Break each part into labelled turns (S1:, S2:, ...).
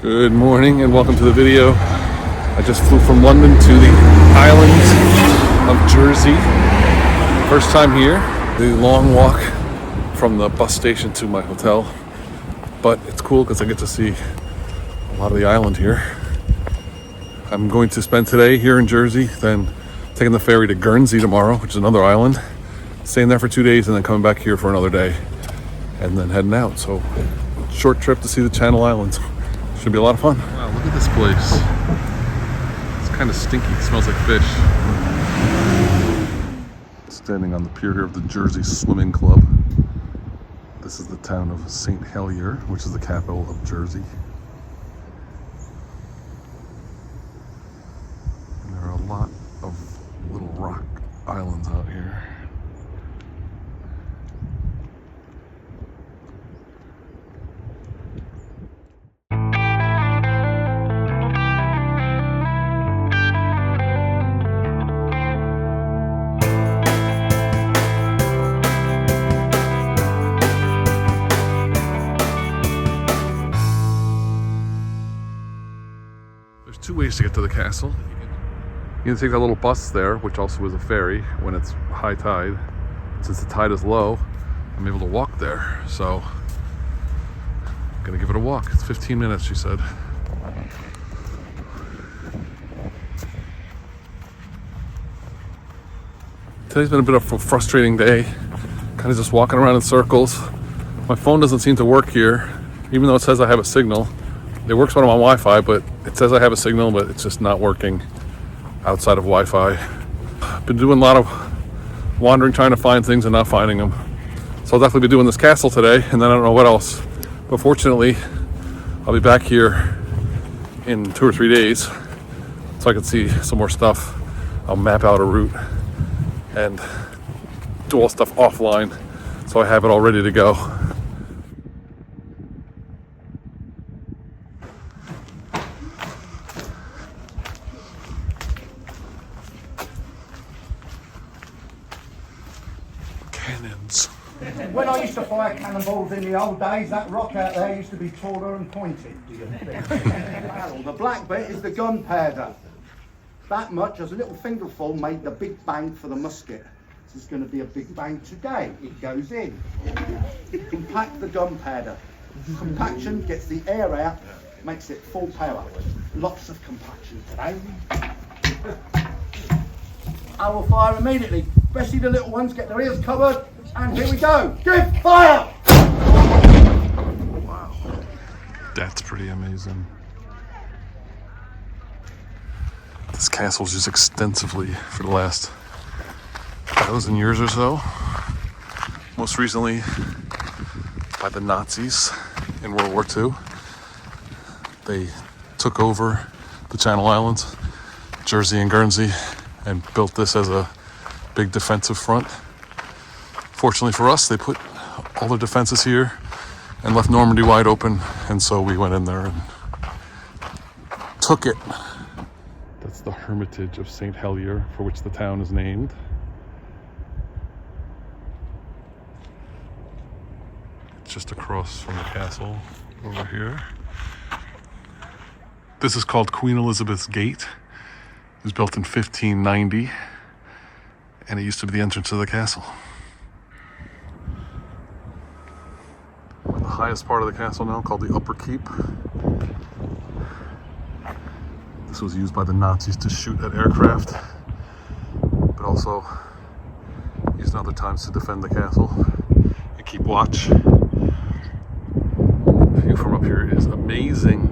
S1: Good morning and welcome to the video. I just flew from London to the islands of Jersey. First time here. The long walk from the bus station to my hotel. But it's cool because I get to see a lot of the island here. I'm going to spend today here in Jersey, then taking the ferry to Guernsey tomorrow, which is another island. Staying there for 2 days and then coming back here for another day. And then heading out. So, short trip to see the Channel Islands. Should be a lot of fun. Wow, look at this place. It's kind of stinky. It smells like fish. Standing on the pier here of the Jersey Swimming Club. This is the town of St. Helier, which is the capital of Jersey. And there are a lot of little rock islands out here. Two ways to get to the castle. You can take that little bus there, which also is a ferry when it's high tide. Since the tide is low, I'm able to walk there. So I'm gonna give it a walk. It's 15 minutes, she said. Today's been a bit of a frustrating day. Kind of just walking around in circles. My phone doesn't seem to work here, even though it says I have a signal. It works when I'm on Wi-Fi, but it says I have a signal, but it's just not working outside of Wi-Fi. Been doing a lot of wandering, trying to find things and not finding them. So I'll definitely be doing this castle today, and then I don't know what else. But fortunately, I'll be back here in 2 or 3 days, so I can see some more stuff. I'll map out a route and do all stuff offline, so I have it all ready to go. Cannons.
S2: When I used to fire cannonballs in the old days, that rock out there used to be taller and pointed. The black bit is the gunpowder. That much as a little fingerful made the big bang for the musket. This is going to be a big bang today. It goes in. Compact the gunpowder. Compaction gets the air out, makes it full power. Lots of compaction today. I will fire immediately. Especially the little ones, get their ears covered, and here we go. Give fire!
S1: Wow, that's pretty amazing. This castle's used extensively for the last 1,000 years or so. Most recently by the Nazis in World War II. They took over the Channel Islands, Jersey and Guernsey, and built this as a big defensive front. Fortunately for us, they put all their defenses here and left Normandy wide open, and so we went in there and took it. That's the Hermitage of St. Helier, for which the town is named. It's just across from the castle over here. This is called Queen Elizabeth's Gate. It was built in 1590. And it used to be the entrance to the castle. We're in the highest part of the castle now, called the Upper Keep. This was used by the Nazis to shoot at aircraft, but also used in other times to defend the castle and keep watch. The view from up here is amazing.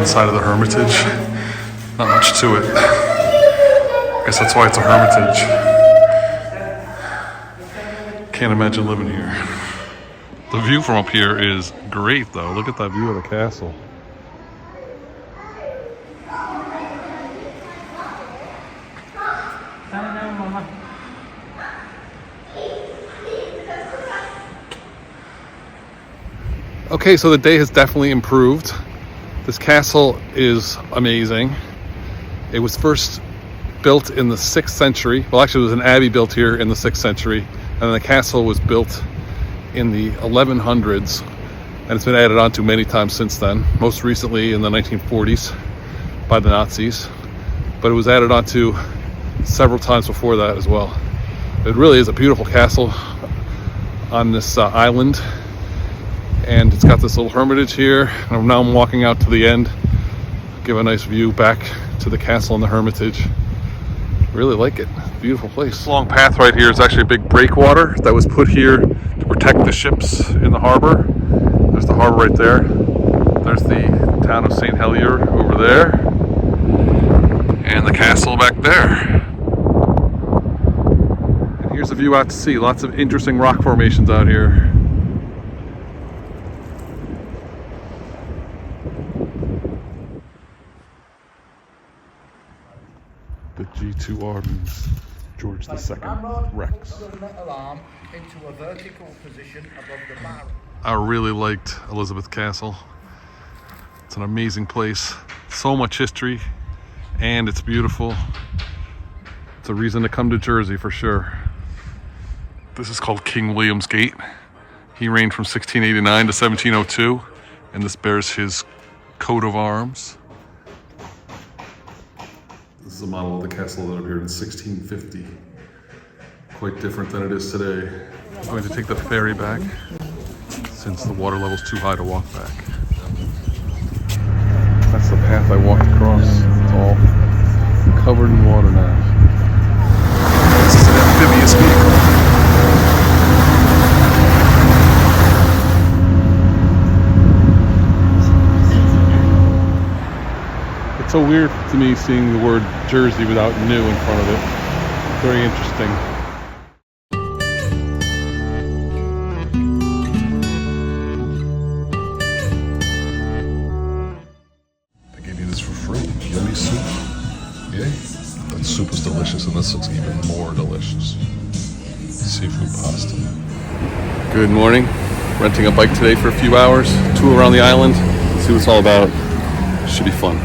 S1: Inside of the Hermitage, not much to it. I guess that's why it's a hermitage. Can't imagine living here. The view from up here is great, though. Look at that view of the castle. Okay, so the day has definitely improved. This castle is amazing. It was first built in the 6th century. Well, actually, it was an abbey built here in the 6th century, and then the castle was built in the 1100s, and it's been added on to many times since then, most recently in the 1940s by the Nazis, but it was added on to several times before that as well. It really is a beautiful castle on this island, and it's got this little hermitage here. And now I'm walking out to the end, give a nice view back to the castle and the hermitage. Really like it. Beautiful place. This long path right here is actually a big breakwater that was put here to protect the ships in the harbor. There's the harbor right there. There's the town of St. Helier over there, and the castle back there. And here's a view out to sea. Lots of interesting rock formations out here. The G2R means George II Rex.
S2: Into a vertical position above the barrel.
S1: I really liked Elizabeth Castle. It's an amazing place. So much history, and it's beautiful. It's a reason to come to Jersey for sure. This is called King William's Gate. He reigned from 1689 to 1702, and this bears his coat of arms. This is a model of the castle that appeared in 1650. Quite different than it is today. I'm going to take the ferry back since the water level's too high to walk back. That's the path I walked across. It's all covered in water now. This is an amphibious vehicle. It's so weird to me seeing the word Jersey without new in front of it. Very interesting. They gave you this for free. Yummy soup. Yay. That soup is delicious, and this looks even more delicious. Seafood pasta. Good morning. Renting a bike today for a few hours. Tour around the island. See what it's all about. Should be fun.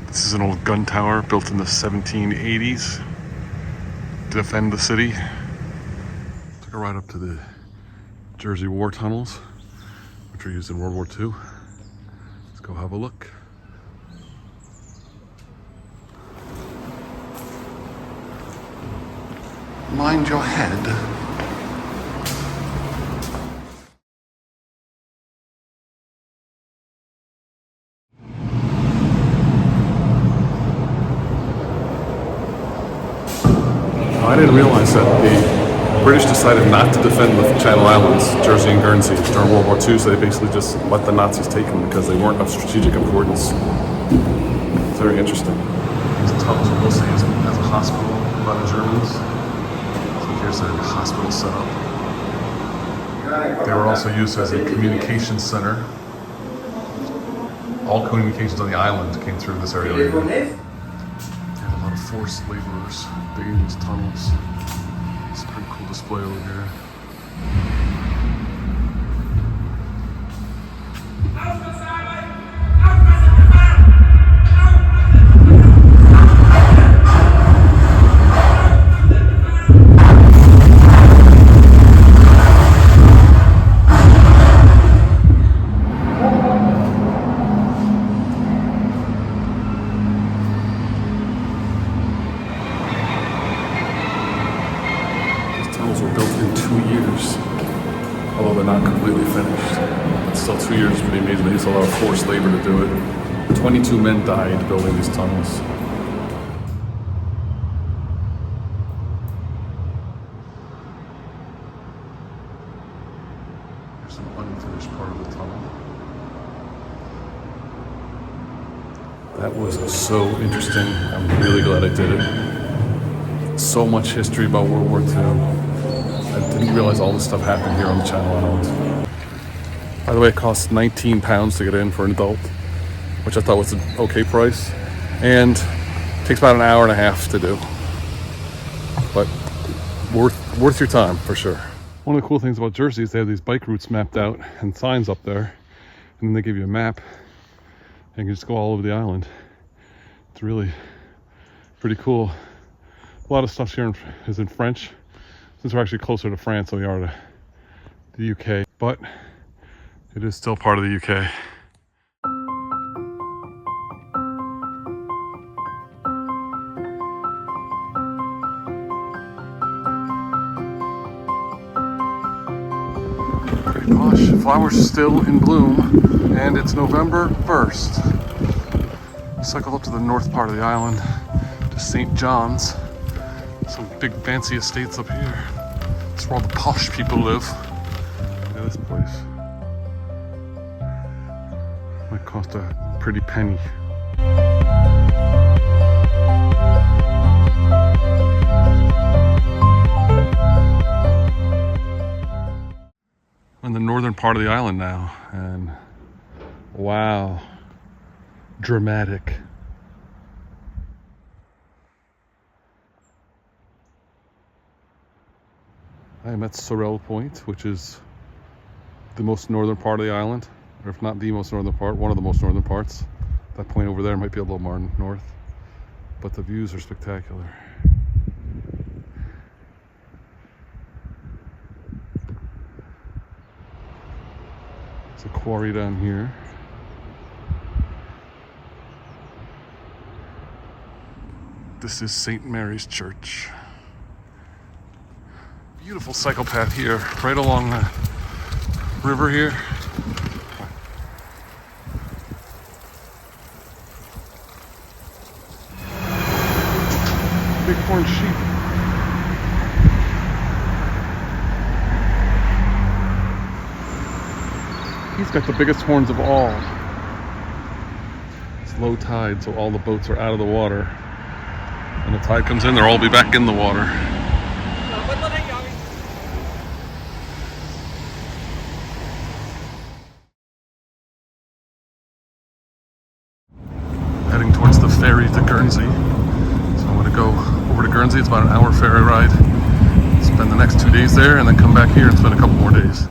S1: This is an old gun tower built in the 1780s to defend the city. Took a ride up to the Jersey War tunnels, which were used in World War II. Let's go have a look. Mind your head. I didn't realize that the British decided not to defend the Channel Islands, Jersey and Guernsey, during World War II, so they basically just let the Nazis take them because they weren't of strategic importance. It's very interesting. These tunnels are mostly used as a hospital by the Germans. So here's a hospital setup. They were also used as a communications center. All communications on the island came through this area. A lot of forced laborers digging these tunnels. It's a pretty cool display over here. Although they're not completely finished. It's still 2 years, pretty amazing. They used a lot of forced labor to do it. 22 men died building these tunnels. Here's an unfinished part of the tunnel. That was so interesting. I'm really glad I did it. So much history about World War II. I didn't realize all this stuff happened here on the Channel Islands. By the way, it costs £19 to get in for an adult, which I thought was an okay price. And it takes about an hour and a half to do. But worth your time for sure. One of the cool things about Jersey is they have these bike routes mapped out and signs up there. And then they give you a map. And you can just go all over the island. It's really pretty cool. A lot of stuff here is in French, since we're actually closer to France than we are to the UK. But it is still part of the UK. Pretty posh. Flowers still in bloom, and it's November 1st. Cycle up to the north part of the island to St. John's. Some big fancy estates up here. That's where all the posh people live. Look at this place. Might cost a pretty penny. I'm in the northern part of the island now, and wow. Dramatic. I am at Sorel Point, which is the most northern part of the island, or if not the most northern part, one of the most northern parts. That point over there might be a little more north, but the views are spectacular. There's a quarry down here. This is St. Mary's Church. Beautiful cycle path here, right along the river here. Big horned sheep. He's got the biggest horns of all. It's low tide, so all the boats are out of the water. When the tide comes in, they'll all be back in the water. Heading towards the ferry to Guernsey. So I'm going to go over to Guernsey. It's about an hour ferry ride. Spend the next 2 days there and then come back here and spend a couple more days.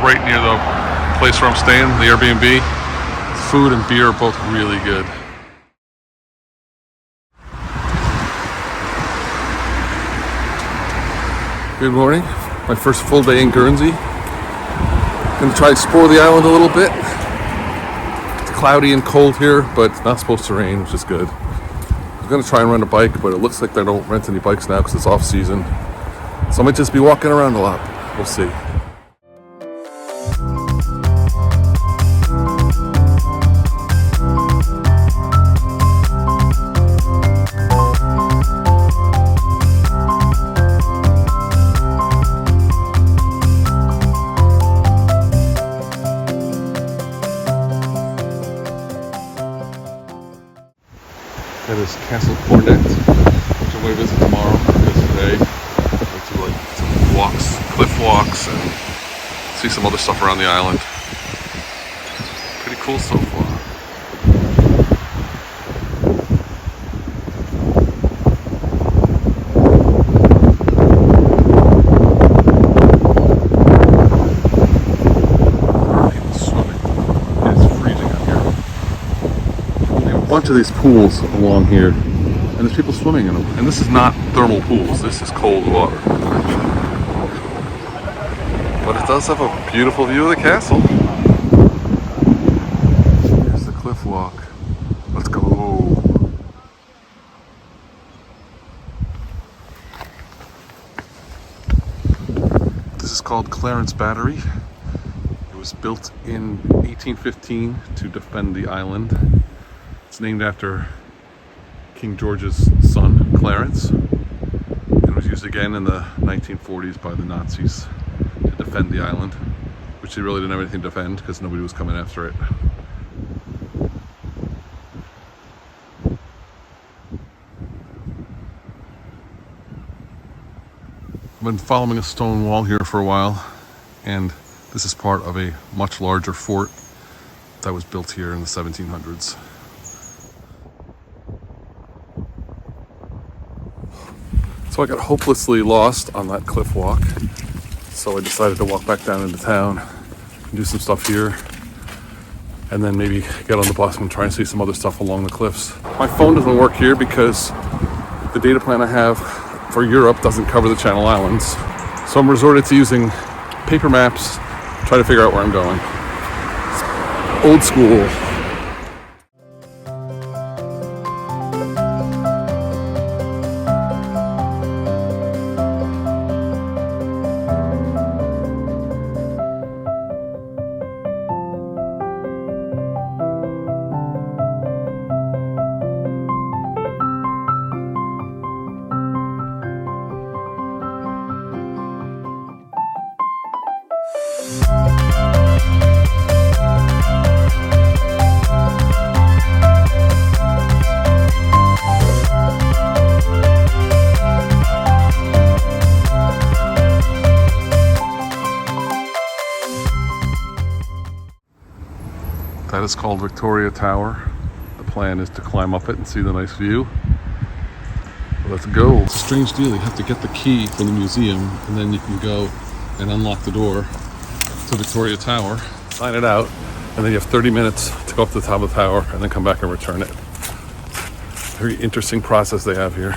S1: Right near the place where I'm staying, the Airbnb. Food and beer are both really good. Good morning. My first full day in Guernsey. Gonna try to explore the island a little bit. It's cloudy and cold here, but it's not supposed to rain, which is good. I'm gonna try and rent a bike, but it looks like they don't rent any bikes now because it's off season. So I might just be walking around a lot. We'll see. That is Castle Cornet, which I'm going to visit tomorrow, because today I do like some walks, cliff walks, and see some other stuff around the island. Pretty cool so far. Bunch of these pools along here, and there's people swimming in them. And this is not thermal pools, this is cold water. But but it does have a beautiful view of the castle. Here's the cliff walk. Let's go. This is called Clarence Battery. It was built in 1815 to defend the island. It's named after King George's son, Clarence. It was used again in the 1940s by the Nazis to defend the island, which they really didn't have anything to defend because nobody was coming after it. I've been following a stone wall here for a while, and this is part of a much larger fort that was built here in the 1700s. So I got hopelessly lost on that cliff walk, so I decided to walk back down into town and do some stuff here, and then maybe get on the bus and try and see some other stuff along the cliffs. My phone doesn't work here because the data plan I have for Europe doesn't cover the Channel Islands, so I'm resorted to using paper maps to try to figure out where I'm going. It's old school. That is called Victoria Tower. The plan is to climb up it and see the nice view. Let's go. Strange deal, you have to get the key from the museum and then you can go and unlock the door to Victoria Tower, sign it out, and then you have 30 minutes to go up to the top of the tower and then come back and return it. Very interesting process they have here.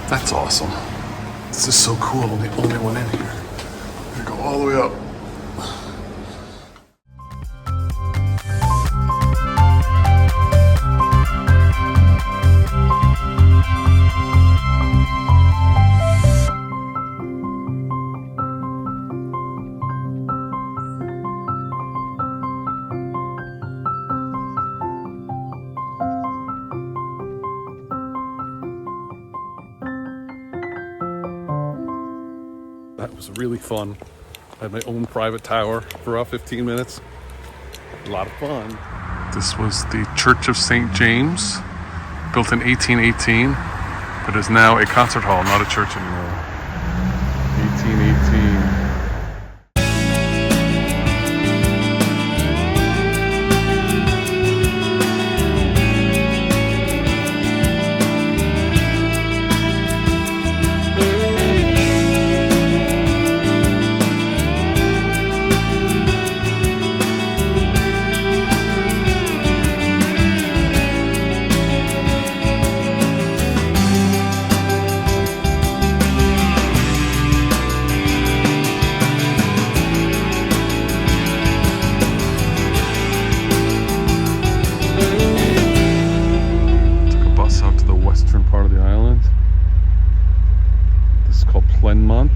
S1: That's awesome. This is so cool. I'm the only one in here. I'm gonna go all the way up. That was really fun. I had my own private tower for about 15 minutes. A lot of fun. This was the Church of St. James, built in 1818, but is now a concert hall, not a church anymore. 1818. Mont.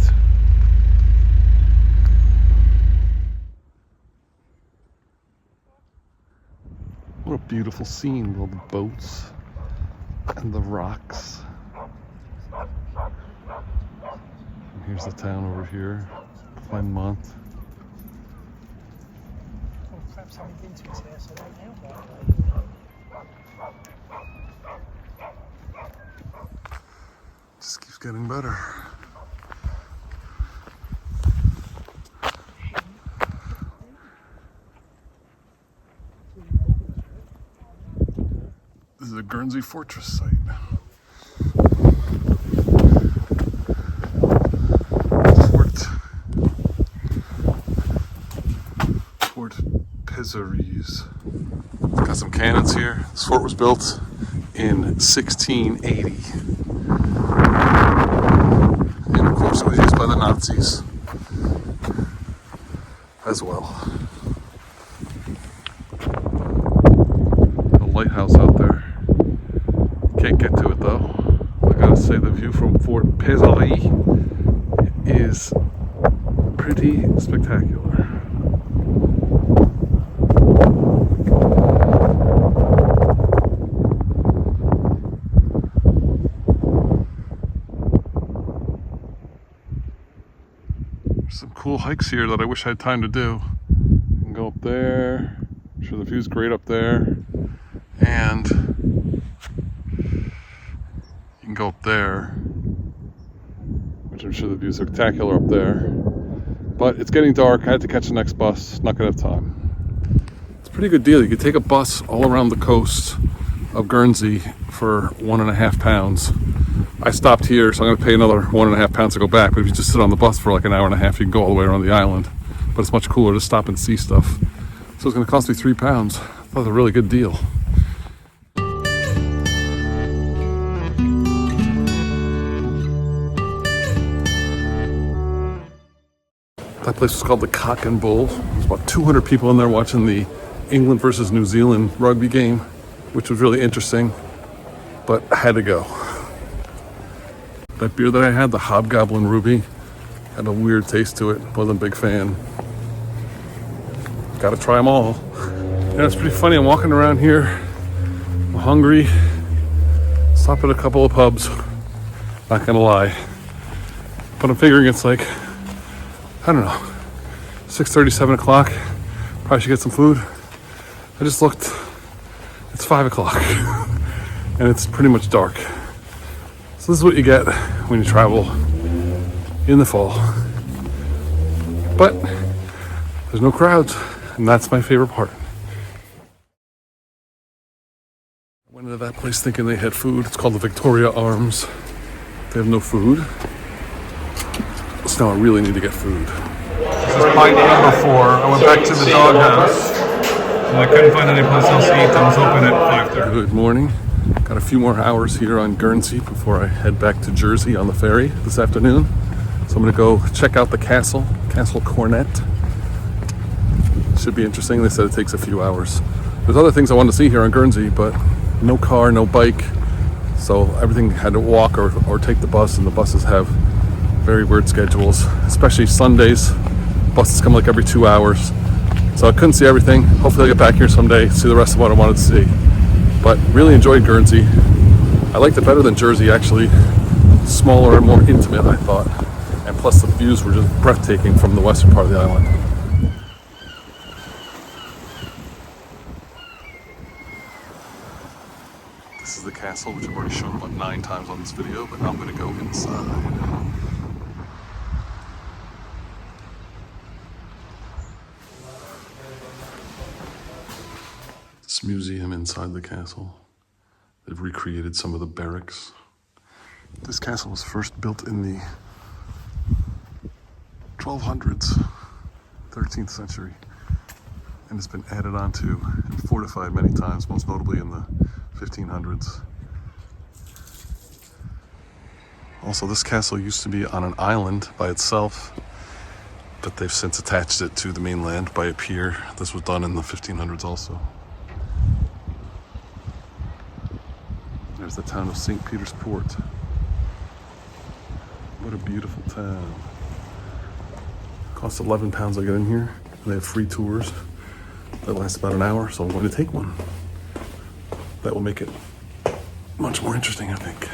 S1: What a beautiful scene with all the boats and the rocks. And here's the town over here, Mont.
S3: Well, perhaps having been to his house, I don't know.
S1: Just keeps getting better. This is a Guernsey fortress site. Fort. Pizzeries. Got some cannons here. This fort was built in 1680. And of course it was used by the Nazis as well. The lighthouse out there. Can't get to it though. I gotta say the view from Fort Pizzerie is pretty spectacular. There's some cool hikes here that I wish I had time to do. You can go up there. I'm sure the view's great up there. And you can go up there, which I'm sure the view's spectacular up there. But it's getting dark. I had to catch the next bus. Not gonna have time. It's a pretty good deal. You could take a bus all around the coast of Guernsey for £1.50. I stopped here, so I'm gonna pay another £1.50 to go back. But if you just sit on the bus for like an hour and a half, you can go all the way around the island. But it's much cooler to stop and see stuff. So it's gonna cost me £3. I thought it was a really good deal. That place was called the Cock and Bull. There's about 200 people in there watching the England versus New Zealand rugby game, which was really interesting, but I had to go. That beer that I had, the Hobgoblin Ruby, had a weird taste to it. Wasn't a big fan. Gotta try them all. Yeah, it's pretty funny. I'm walking around here. I'm hungry. Stop at a couple of pubs. Not gonna lie. But I'm figuring it's like, I don't know, 6:30, 7 o'clock. Probably should get some food. I just looked. It's 5 o'clock. And it's pretty much dark. So this is what you get when you travel in the fall. But there's no crowds, and that's my favorite part. I went into that place thinking they had food. It's called the Victoria Arms. They have no food. So now I really need to get food. This is pint number 4. I went back to the doghouse and I couldn't find any place else to eat that was open at 5:30. Good morning. Got a few more hours here on Guernsey before I head back to Jersey on the ferry this afternoon. So I'm gonna go check out the castle, Castle Cornet. Should be interesting. They said it takes a few hours. There's other things I wanted to see here on Guernsey, but no car, no bike. So everything had to walk or take the bus, and the buses have very weird schedules, especially Sundays. Buses come like every 2 hours. So I couldn't see everything. Hopefully I'll get back here someday, see the rest of what I wanted to see. But really enjoyed Guernsey. I liked it better than Jersey, actually. Smaller and more intimate, I thought. And plus the views were just breathtaking from the western part of the island. This is the castle, which I've already shown about 9 times on this video, but now I'm gonna go inside. This museum inside the castle. They've recreated some of the barracks. This castle was first built in the 1200s, 13th century, and it's been added onto and fortified many times, most notably in the 1500s. Also, this castle used to be on an island by itself, but they've since attached it to the mainland by a pier. This was done in the 1500s also. There's the town of St. Peter's Port. What a beautiful town. Costs £11 to get in here. They have free tours that last about an hour, so I'm going to take one. That will make it much more interesting, I think.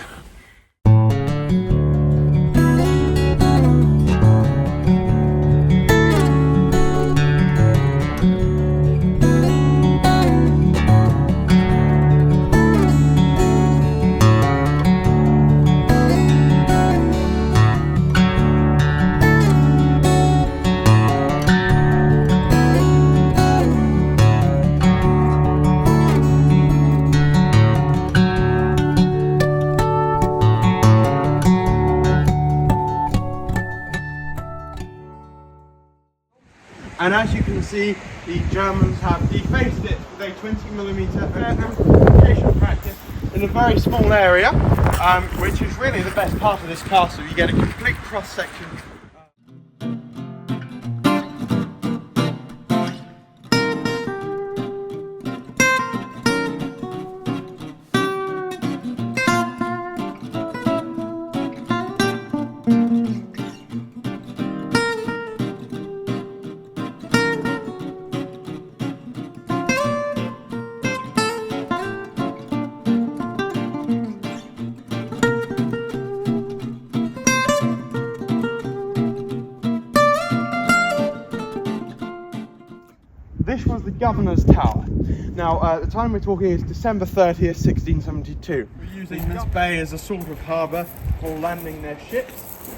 S4: And as you can see, the Germans have defaced it with a 20mm amplification practice in a very small area, which is really the best part of this castle. You get a complete cross-section. This was the Governor's Tower. Now, the time we're talking is December 30th, 1672. We're using this bay as a sort of harbour for landing their ships.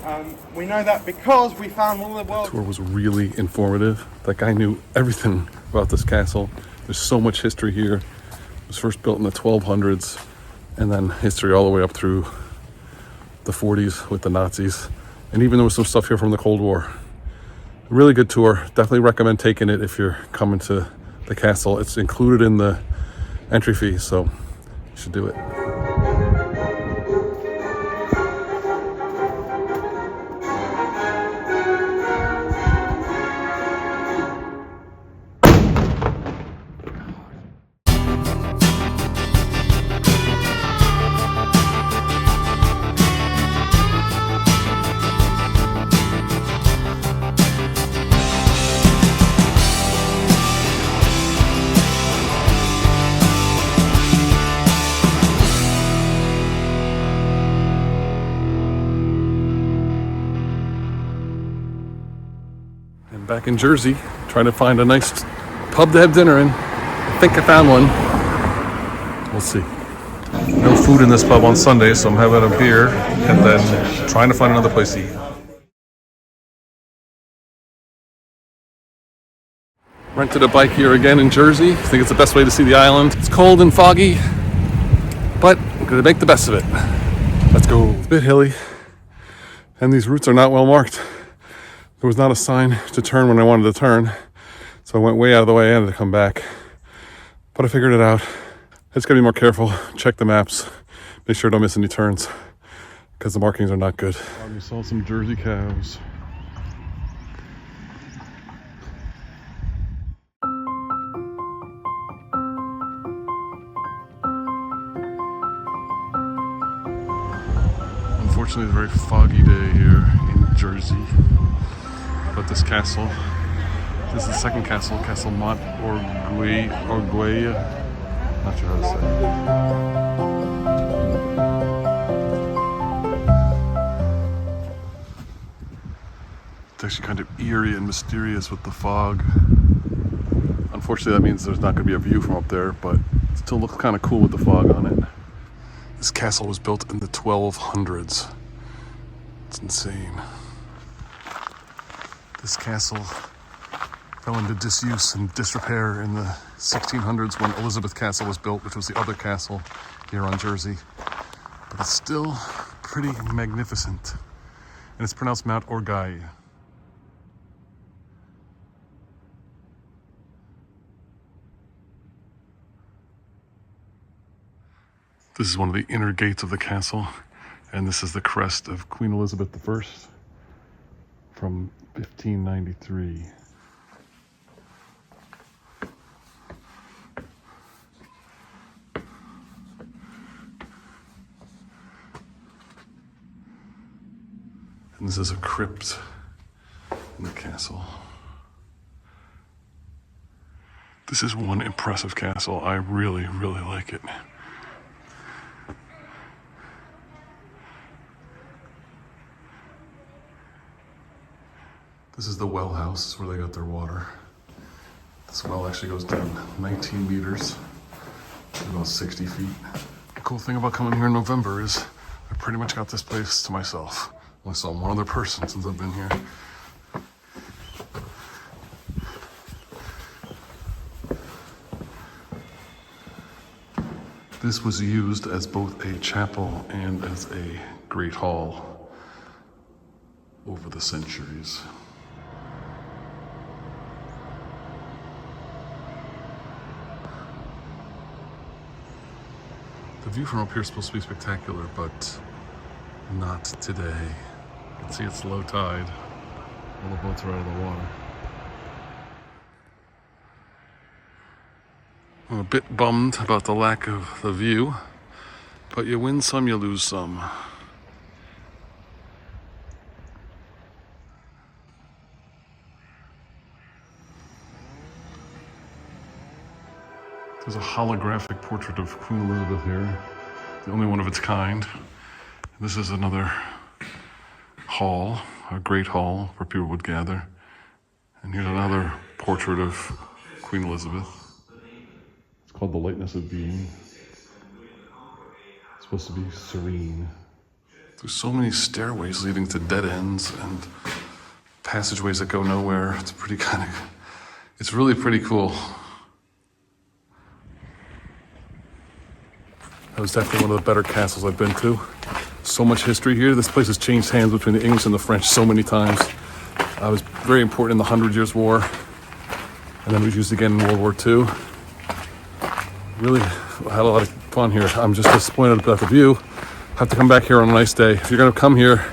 S4: We know that because we found one of the world's...
S1: The tour was really informative. That guy knew everything about this castle. There's so much history here. It was first built in the 1200s, and then history all the way up through the 40s with the Nazis. And even there was some stuff here from the Cold War. Really good tour. Definitely recommend taking it if you're coming to the castle. It's included in the entry fee, so you should do it. Back in Jersey, trying to find a nice pub to have dinner in. I think I found one. We'll see. No food in this pub on Sunday, so I'm having a beer and then trying to find another place to eat. Rented a bike here again in Jersey. I think it's the best way to see the island. It's cold and foggy, but I'm gonna make the best of it. Let's go. It's a bit hilly, and these routes are not well marked. There was not a sign to turn when I wanted to turn, so I went way out of the way. I had to come back, but I figured it out. I just gotta be more careful, check the maps, make sure I don't miss any turns, because the markings are not good. We saw some Jersey cows. Unfortunately, it's a very foggy day here in Jersey. But this castle, this is the second castle, Castle Mont, Orgueil, not sure how to say it. It's actually kind of eerie and mysterious with the fog. Unfortunately, that means there's not going to be a view from up there, but it still looks kind of cool with the fog on it. This castle was built in the 1200s. It's insane. This castle fell into disuse and disrepair in the 1600s when Elizabeth Castle was built, which was the other castle here on Jersey. But it's still pretty magnificent. And it's pronounced Mount Orgueil. This is one of the inner gates of the castle, and this is the crest of Queen Elizabeth I from 1593. And this is a crypt in the castle. This is one impressive castle. I really, really like it. This is the well house, where they got their water. This well actually goes down 19 meters, about 60 feet. The cool thing about coming here in November is I pretty much got this place to myself. I only saw one other person since I've been here. This was used as both a chapel and as a great hall over the centuries. view from up here is supposed to be spectacular, but not today. You can see it's low tide. All the boats are out of the water. I'm a bit bummed about the lack of the view, but you win some, you lose some. There's a holographic portrait of Queen Elizabeth here, the only one of its kind. This is another hall, a great hall where people would gather. And here's another portrait of Queen Elizabeth. It's called The Lightness of Being. It's supposed to be serene. There's so many stairways leading to dead ends and passageways that go nowhere. It's really pretty cool. That was definitely one of the better castles I've been to. So much history here. This place has changed hands between the English and the French so many times. It was very important in the 100 Years' War, and then it was used again in World War II. Really had a lot of fun here. I'm just disappointed about the view. Have to come back here on a nice day. If you're gonna come here,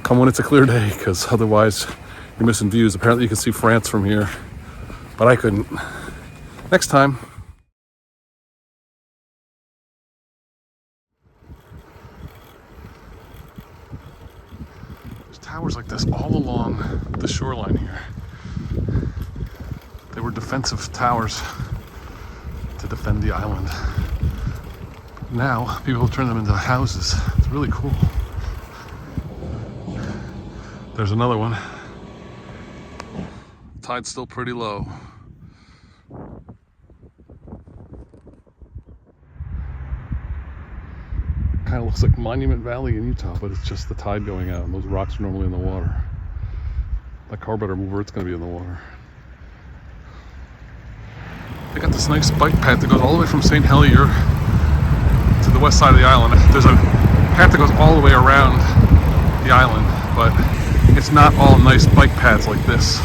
S1: come when it's a clear day, because otherwise you're missing views. Apparently you can see France from here, but I couldn't. Next time. Towers like this all along the shoreline here. They were defensive towers to defend the island. Now people turn them into houses. It's really cool. There's another one. Tide's still pretty low. Kind of looks like Monument Valley in Utah, but it's just the tide going out, and those rocks are normally in the water. That car better move or it's going to be in the water. They got this nice bike path that goes all the way from St. Helier to the west side of the island. There's a path that goes all the way around the island, but it's not all nice bike paths like this.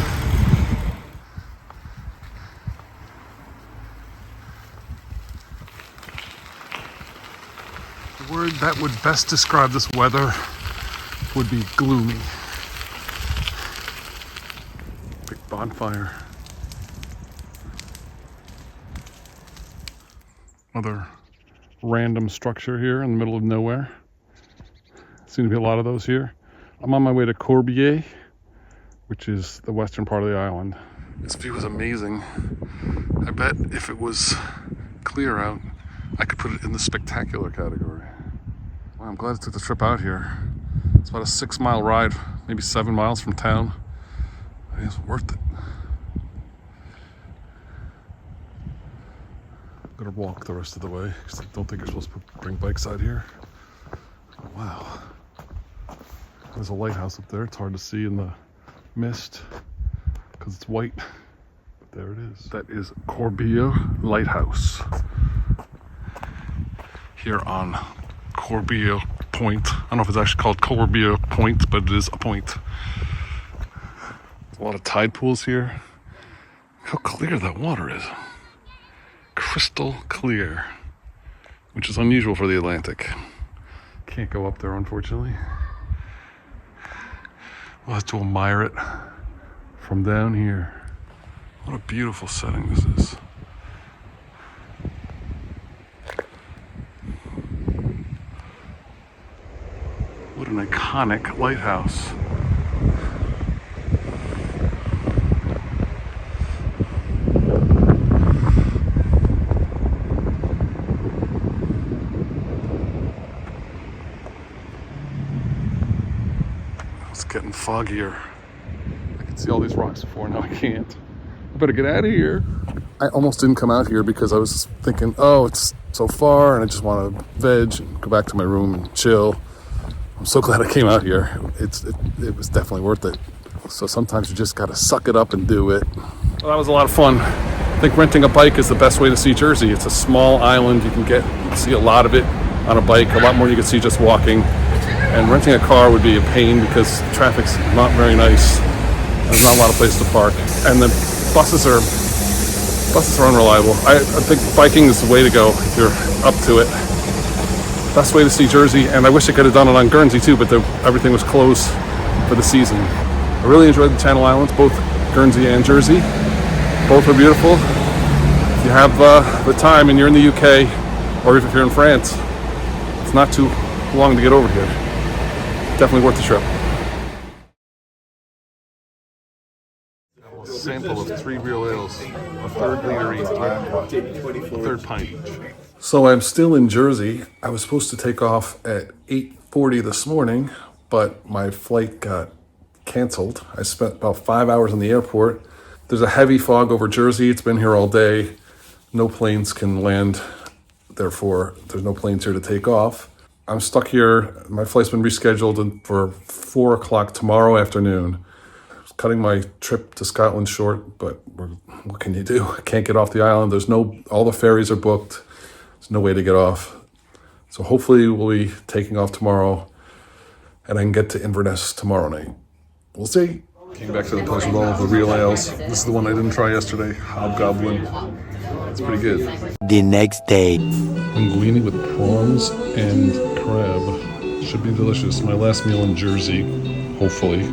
S1: The word that would best describe this weather would be gloomy. Big bonfire. Another random structure here in the middle of nowhere. Seem to be a lot of those here. I'm on my way to Corbière, which is the western part of the island. This view is amazing. I bet if it was clear out, I could put it in the spectacular category. Wow, I'm glad I took the trip out here. It's about a 6-mile ride, maybe 7 miles from town. I think it's worth it. I'm gonna walk the rest of the way, because I don't think you're supposed to bring bikes out here. Oh, wow. There's a lighthouse up there. It's hard to see in the mist, because it's white. But there it is. That is Corbière Lighthouse. Here on Corbière Point. I don't know if it's actually called Corbière Point, but it is a point. There's a lot of tide pools here. How clear that water is. Crystal clear, which is unusual for the Atlantic. Can't go up there, unfortunately. We'll have to admire it from down here. What a beautiful setting this is. What an iconic lighthouse. It's getting foggier. I could see all these rocks before, now I can't. I better get out of here. I almost didn't come out here because I was thinking, oh, it's so far and I just want to veg and go back to my room and chill. I'm so glad I came out here. It was definitely worth it. So sometimes you just gotta suck it up and do it. Well, that was a lot of fun. I think renting a bike is the best way to see Jersey. It's a small island. You can see a lot of it on a bike, a lot more than you can see just walking. And renting a car would be a pain because traffic's not very nice. There's not a lot of places to park. And the buses are unreliable. I think biking is the way to go if you're up to it. Best way to see Jersey, and I wish I could have done it on Guernsey too, but everything was closed for the season. I really enjoyed the Channel Islands, both Guernsey and Jersey. Both are beautiful. If you have the time and you're in the UK, or if you're in France, it's not too long to get over here. Definitely worth the trip. A sample of 3 real ales, a third liter each, a third pint each. So I'm still in Jersey. I was supposed to take off at 8:40 this morning, but my flight got canceled. I spent about 5 hours in the airport. There's a heavy fog over Jersey. It's been here all day. No planes can land. Therefore, there's no planes here to take off. I'm stuck here. My flight's been rescheduled for 4 o'clock tomorrow afternoon. I was cutting my trip to Scotland short, but what can you do? I can't get off the island. All the ferries are booked. There's no way to get off. So hopefully we'll be taking off tomorrow and I can get to Inverness tomorrow night. We'll see. Came back to the place with all of the real ales. This is the one I didn't try yesterday, Hobgoblin. It's pretty good.
S5: The next day.
S1: Linguine with prawns and crab. Should be delicious. My last meal in Jersey, hopefully.